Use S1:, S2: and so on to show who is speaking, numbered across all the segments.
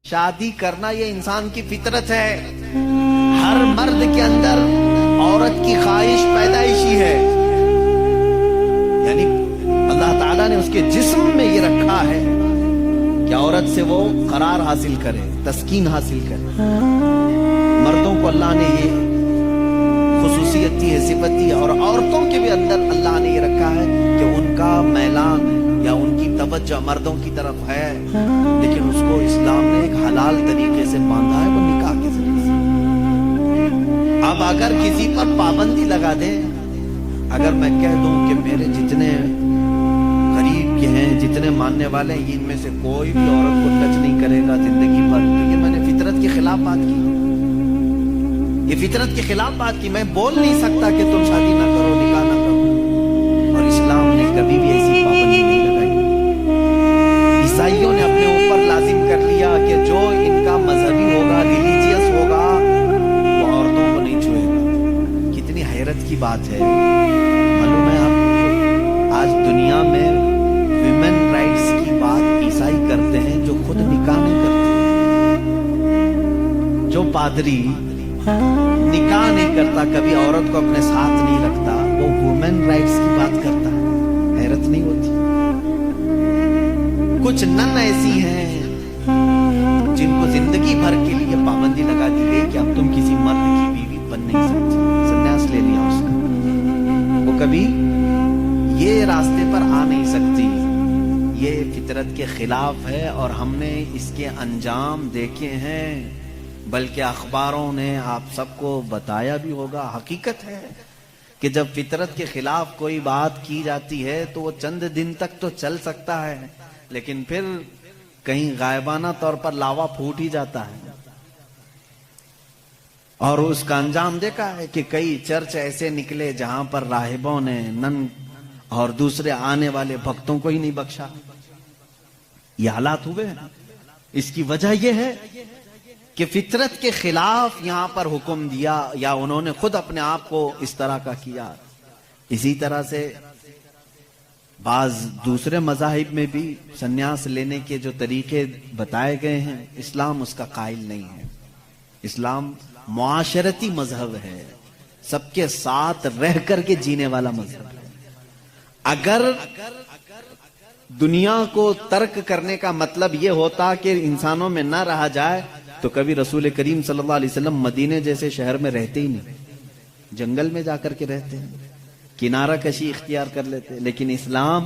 S1: شادی کرنا یہ انسان کی فطرت ہے. ہر مرد کے اندر عورت کی خواہش پیدائشی ہے. یعنی اللہ تعالیٰ نے اس کے جسم میں یہ رکھا ہے کہ عورت سے وہ قرار حاصل کرے، تسکین حاصل کرے. مردوں کو اللہ نے یہ خصوصیت دی ہے، صفت دی ہے، اور عورتوں کے بھی اندر اللہ نے یہ رکھا ہے کہ ان کا میلان یا ان کی توجہ مردوں کی طرف ہے، لیکن اس کو اسلام نے ایک حلال طریقے سے باندھا ہے، وہ نکاح کے ذریعے سے. اب اگر کسی پر پابندی لگا دیں، اگر میں کہہ دوں کہ میرے جتنے قریب کے ہیں، جتنے ماننے والے ہیں، ان میں سے کوئی بھی عورت کو ٹچ نہیں کرے گا زندگی بھر، تو یہ میں نے فطرت کے خلاف بات کی. یہ فطرت کے خلاف بات کی. میں بول نہیں سکتا کہ تم شادی نہ کرو، نکاح نہ کرو، اور اسلام نے کبھی بھی ایسی پابندی نہیں لگائی. عیسائیوں نے اپنے اوپر لازم کر لیا کہ جو ان کا مذہبی ہوگا، ریلیجیس ہوگا، وہ عورتوں کو نہیں چھوئے گا. کتنی حیرت کی بات ہے. معلوم ہے آپ آج دنیا میں ویمن رائٹس کی بات عیسائی کرتے ہیں جو خود نکاح نہیں کرتے. جو پادری نکاح نہیں کرتا، کبھی عورت کو اپنے ساتھ نہیں رکھتا، وہ وومن رائٹس کی بات کرتا ہے. حیرت نہیں ہوتی؟ کچھ نن ایسی ہیں جن کو زندگی بھر کے لیے پابندی لگا دی گئی کہ اب تم کسی مرد کی بیوی بن نہیں سکتی. سنیاس لے لیا اس نے، وہ کبھی یہ راستے پر آ نہیں سکتی. یہ فطرت کے خلاف ہے اور ہم نے اس کے انجام دیکھے ہیں، بلکہ اخباروں نے آپ سب کو بتایا بھی ہوگا. حقیقت ہے کہ جب فطرت کے خلاف کوئی بات کی جاتی ہے تو وہ چند دن تک تو چل سکتا ہے، لیکن پھر کہیں غائبانہ طور پر لاوا پھوٹ ہی جاتا ہے. اور اس کا انجام دیکھا ہے کہ کئی چرچ ایسے نکلے جہاں پر راہبوں نے نن اور دوسرے آنے والے بھکتوں کو ہی نہیں بخشا. یہ حالات ہوئے ہیں. اس کی وجہ یہ ہے کہ فطرت کے خلاف یہاں پر حکم دیا، یا انہوں نے خود اپنے آپ کو اس طرح کا کیا. اسی طرح سے بعض دوسرے مذاہب میں بھی سنیاس لینے کے جو طریقے بتائے گئے ہیں، اسلام اس کا قائل نہیں ہے. اسلام معاشرتی مذہب ہے، سب کے ساتھ رہ کر کے جینے والا مذہب ہے. اگر دنیا کو ترک کرنے کا مطلب یہ ہوتا کہ انسانوں میں نہ رہا جائے تو کبھی رسول کریم صلی اللہ علیہ وسلم مدینے جیسے شہر میں رہتے ہی نہیں، جنگل میں جا کر کے رہتے ہیں، کنارہ کشی اختیار کر لیتے. لیکن اسلام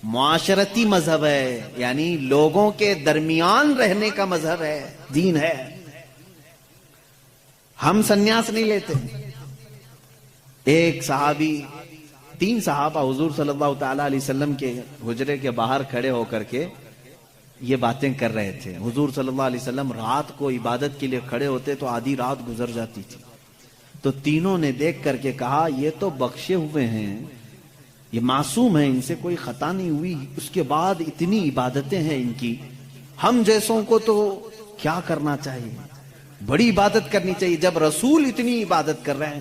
S1: معاشرتی مذہب ہے، یعنی لوگوں کے درمیان رہنے کا مذہب ہے، دین ہے. ہم سنیاس نہیں لیتے. ایک صحابی، 3 صحابہ حضور صلی اللہ تعالی علیہ وسلم کے حجرے کے باہر کھڑے ہو کر کے یہ باتیں کر رہے تھے. حضور صلی اللہ علیہ وسلم رات کو عبادت کے لیے کھڑے ہوتے تو آدھی رات گزر جاتی تھی. تو تینوں نے دیکھ کر کے کہا یہ تو بخشے ہوئے ہیں، یہ معصوم ہیں، ان سے کوئی خطا نہیں ہوئی، اس کے بعد اتنی عبادتیں ہیں ان کی، ہم جیسوں کو تو کیا کرنا چاہیے، بڑی عبادت کرنی چاہیے. جب رسول اتنی عبادت کر رہے ہیں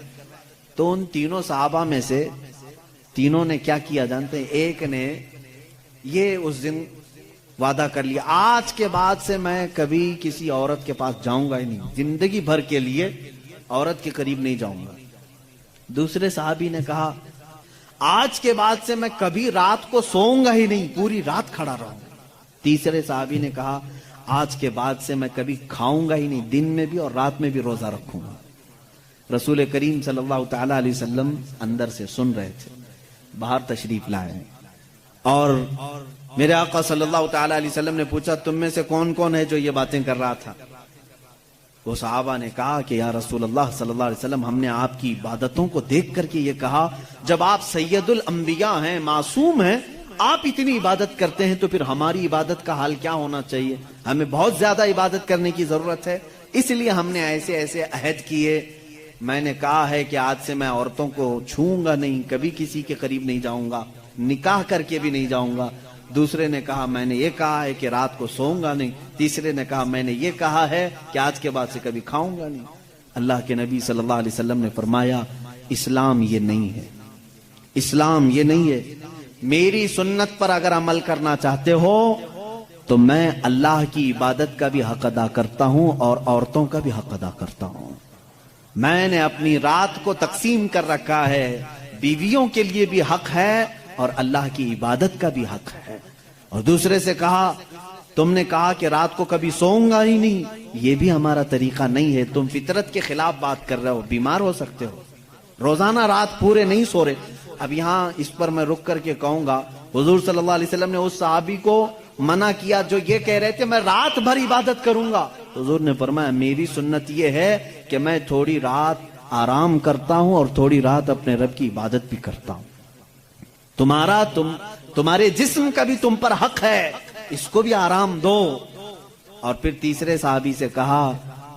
S1: تو ان تینوں صحابہ میں سے تینوں نے کیا کیا جانتے ہیں؟ ایک نے یہ اس دن وعدہ کر لیا، آج کے بعد سے میں کبھی کسی عورت کے پاس جاؤں گا ہی نہیں، زندگی بھر کے لیے عورت کے قریب نہیں جاؤں گا. دوسرے صحابی نے کہا آج کے بعد سے میں کبھی رات کو سوؤں گا ہی نہیں، پوری رات کھڑا رہوں گا. تیسرے صحابی نے کہا آج کے بعد سے میں کبھی کھاؤں گا ہی نہیں، دن میں بھی اور رات میں بھی روزہ رکھوں گا. رسول کریم صلی اللہ تعالی علیہ وسلم اندر سے سن رہے تھے، باہر تشریف لائے، اور میرے آقا صلی اللہ تعالی علیہ وسلم نے پوچھا تم میں سے کون کون ہے جو یہ باتیں کر رہا تھا؟ وہ صحابہ نے کہا کہ یا رسول اللہ صلی اللہ علیہ وسلم، ہم نے آپ کی عبادتوں کو دیکھ کر کے یہ کہا، جب آپ سید الانبیاء ہیں، معصوم ہیں، آپ اتنی عبادت کرتے ہیں تو پھر ہماری عبادت کا حال کیا ہونا چاہیے؟ ہمیں بہت زیادہ عبادت کرنے کی ضرورت ہے، اس لیے ہم نے ایسے ایسے عہد کیے. میں نے کہا ہے کہ آج سے میں عورتوں کو چھوؤں گا نہیں، کبھی کسی کے قریب نہیں جاؤں گا، نکاح کر کے بھی نہیں جاؤں گا. دوسرے نے کہا میں نے یہ کہا ہے کہ رات کو سوؤں گا نہیں. تیسرے نے کہا میں نے یہ کہا ہے کہ آج کے بعد سے کبھی کھاؤں گا نہیں. اللہ کے نبی صلی اللہ علیہ وسلم نے فرمایا اسلام یہ نہیں ہے، اسلام یہ نہیں ہے. میری سنت پر اگر عمل کرنا چاہتے ہو تو میں اللہ کی عبادت کا بھی حق ادا کرتا ہوں اور عورتوں کا بھی حق ادا کرتا ہوں. میں نے اپنی رات کو تقسیم کر رکھا ہے، بیویوں کے لیے بھی حق ہے اور اللہ کی عبادت کا بھی حق ہے. اور دوسرے سے کہا تم نے کہا کہ رات کو کبھی سوؤں گا ہی نہیں، یہ بھی ہمارا طریقہ نہیں ہے، تم فطرت کے خلاف بات کر رہے ہو، بیمار ہو سکتے ہو، روزانہ رات پورے نہیں سو رہے. اب یہاں اس پر میں رک کر کے کہوں گا، حضور صلی اللہ علیہ وسلم نے اس صحابی کو منع کیا جو یہ کہہ رہے تھے میں رات بھر عبادت کروں گا. حضور نے فرمایا میری سنت یہ ہے کہ میں تھوڑی رات آرام کرتا ہوں اور تھوڑی رات اپنے رب کی عبادت بھی کرتا ہوں. تمہارے جسم کا بھی تم پر حق ہے، اس کو بھی آرام دو. اور پھر تیسرے صحابی سے کہا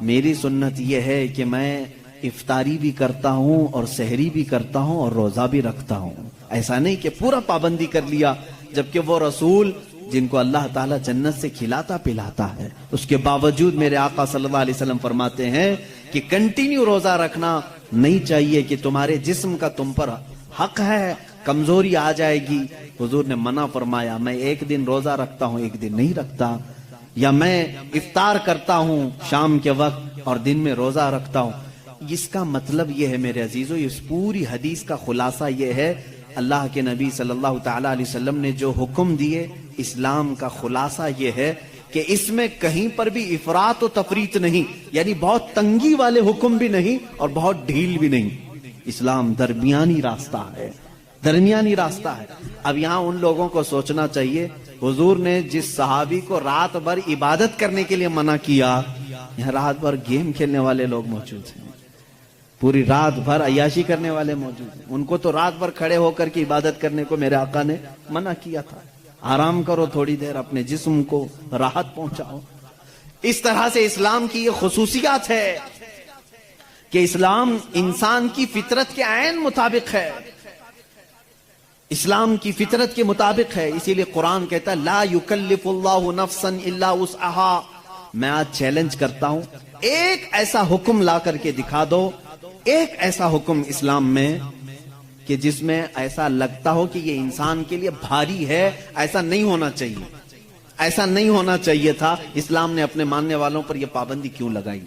S1: میری سنت یہ ہے کہ میں افطاری بھی کرتا ہوں اور سحری بھی کرتا ہوں اور روزہ بھی رکھتا ہوں. ایسا نہیں کہ پورا پابندی کر لیا، جبکہ وہ رسول جن کو اللہ تعالیٰ جنت سے کھلاتا پلاتا ہے، اس کے باوجود میرے آقا صلی اللہ علیہ وسلم فرماتے ہیں کہ کنٹینیو روزہ رکھنا نہیں چاہیے، کہ تمہارے جسم کا تم پر حق ہے، کمزوری آ جائے گی. حضور نے منع فرمایا میں ایک دن روزہ رکھتا ہوں ایک دن نہیں رکھتا، یا میں افطار کرتا ہوں شام کے وقت اور دن میں روزہ رکھتا ہوں. اس کا مطلب یہ ہے میرے عزیزو، اس پوری حدیث کا خلاصہ یہ ہے اللہ کے نبی صلی اللہ تعالی علیہ وسلم نے جو حکم دیے، اسلام کا خلاصہ یہ ہے کہ اس میں کہیں پر بھی افراط و تفریط نہیں، یعنی بہت تنگی والے حکم بھی نہیں اور بہت ڈھیل بھی نہیں. اسلام درمیانی راستہ ہے، درمیانی راستہ ہے. اب یہاں ان لوگوں کو سوچنا چاہیے حضور نے جس صحابی کو رات بھر عبادت کرنے کے لیے منع کیا، یہاں رات بھر گیم کھیلنے والے لوگ موجود ہیں، پوری رات بھر عیاشی کرنے والے موجود ہیں. ان کو تو رات بھر کھڑے ہو کر کے عبادت کرنے کو میرے آقا نے منع کیا تھا. آرام کرو تھوڑی دیر، اپنے جسم کو راحت پہنچاؤ. اس طرح سے اسلام کی یہ خصوصیات ہے کہ اسلام انسان کی فطرت کے عین مطابق ہے، اسلام کی فطرت کے مطابق ہے. اسی لیے قرآن کہتا ہے لا یکلف اللہ نفسا الا وسعها. میں آج چیلنج کرتا ہوں، ایک ایسا حکم لا کر کے دکھا دو، ایک ایسا حکم اسلام میں کہ جس میں ایسا لگتا ہو کہ یہ انسان کے لیے بھاری ہے. ایسا نہیں ہونا چاہیے، ایسا نہیں ہونا چاہیے تھا. اسلام نے اپنے ماننے والوں پر یہ پابندی کیوں لگائی؟